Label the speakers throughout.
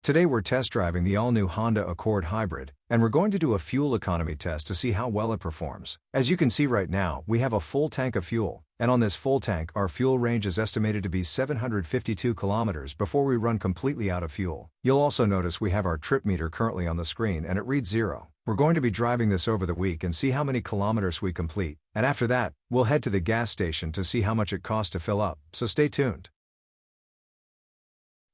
Speaker 1: Today we're test driving the all-new Honda Accord Hybrid, and we're going to do a fuel economy test to see how well it performs. As you can see right now, we have a full tank of fuel, and on this full tank our fuel range is estimated to be 752 kilometers before we run completely out of fuel. You'll also notice we have our trip meter currently on the screen and it reads 0. We're going to be driving this over the week and see how many kilometers we complete, and after that, we'll head to the gas station to see how much it costs to fill up, so stay tuned.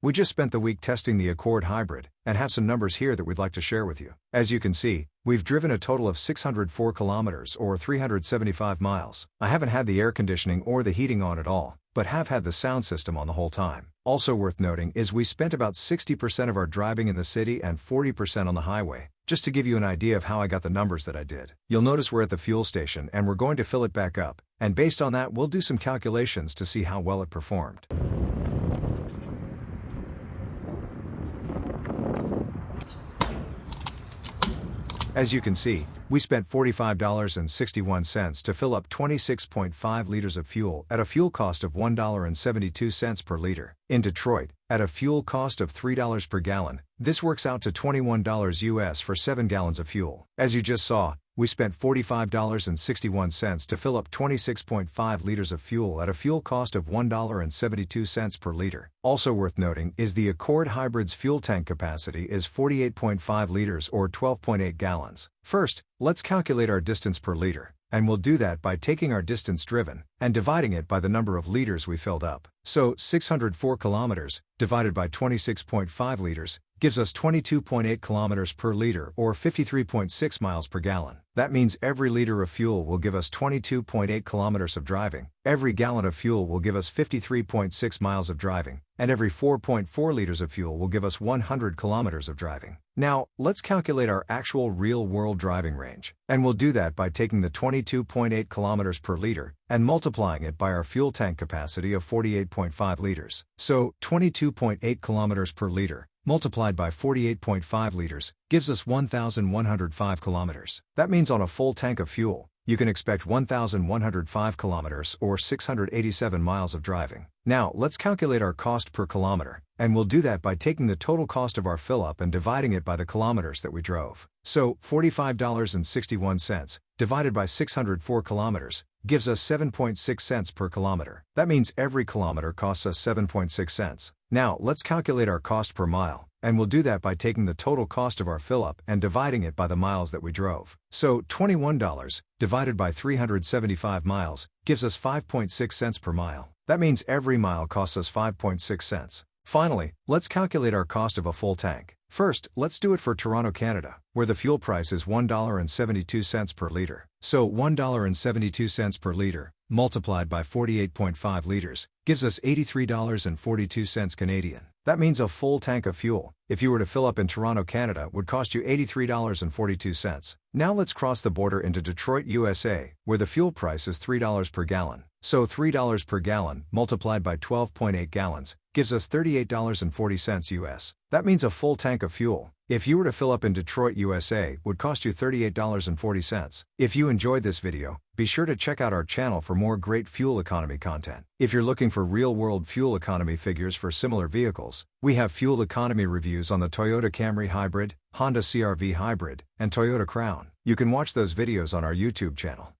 Speaker 1: We just spent the week testing the Accord Hybrid, and have some numbers here that we'd like to share with you. As you can see, we've driven a total of 604 kilometers or 375 miles. I haven't had the air conditioning or the heating on at all, but have had the sound system on the whole time. Also worth noting is we spent about 60% of our driving in the city and 40% on the highway. Just to give you an idea of how I got the numbers that I did. You'll notice we're at the fuel station and we're going to fill it back up, and based on that we'll do some calculations to see how well it performed. As you can see, we spent $45.61 to fill up 26.5 liters of fuel at a fuel cost of $1.72 per liter. In Detroit, at a fuel cost of $3 per gallon, this works out to $21 US for 7 gallons of fuel. As you just saw, we spent $45.61 to fill up 26.5 liters of fuel at a fuel cost of $1.72 per liter. Also worth noting is the Accord Hybrid's fuel tank capacity is 48.5 liters or 12.8 gallons. First, let's calculate our distance per liter, and we'll do that by taking our distance driven and dividing it by the number of liters we filled up. So, 604 kilometers divided by 26.5 liters gives us 22.8 kilometers per liter or 53.6 miles per gallon. That means every liter of fuel will give us 22.8 kilometers of driving, every gallon of fuel will give us 53.6 miles of driving, and every 4.4 liters of fuel will give us 100 kilometers of driving. Now, let's calculate our actual real-world driving range, and we'll do that by taking the 22.8 kilometers per liter and multiplying it by our fuel tank capacity of 48.5 liters. So, 22.8 kilometers per liter multiplied by 48.5 liters gives us 1,105 kilometers. That means on a full tank of fuel, you can expect 1,105 kilometers or 687 miles of driving. Now, let's calculate our cost per kilometer, and we'll do that by taking the total cost of our fill-up and dividing it by the kilometers that we drove. So, $45.61 divided by 604 kilometers gives us 7.6 cents per kilometer. That means every kilometer costs us 7.6 cents. Now, let's calculate our cost per mile, and we'll do that by taking the total cost of our fill-up and dividing it by the miles that we drove. So, $21 divided by 375 miles gives us 5.6 cents per mile. That means every mile costs us 5.6 cents. Finally, let's calculate our cost of a full tank. First, let's do it for Toronto, Canada, where the fuel price is $1.72 per liter. So, $1.72 per liter, multiplied by 48.5 liters, gives us $83.42 Canadian. That means a full tank of fuel, if you were to fill up in Toronto, Canada, would cost you $83.42. Now let's cross the border into Detroit, USA, where the fuel price is $3 per gallon. So $3 per gallon, multiplied by 12.8 gallons, gives us $38.40 US. That means a full tank of fuel, if you were to fill up in Detroit, USA, would cost you $38.40. If you enjoyed this video, be sure to check out our channel for more great fuel economy content. If you're looking for real-world fuel economy figures for similar vehicles, we have fuel economy reviews on the Toyota Camry Hybrid, Honda CR-V Hybrid, and Toyota Crown. You can watch those videos on our YouTube channel.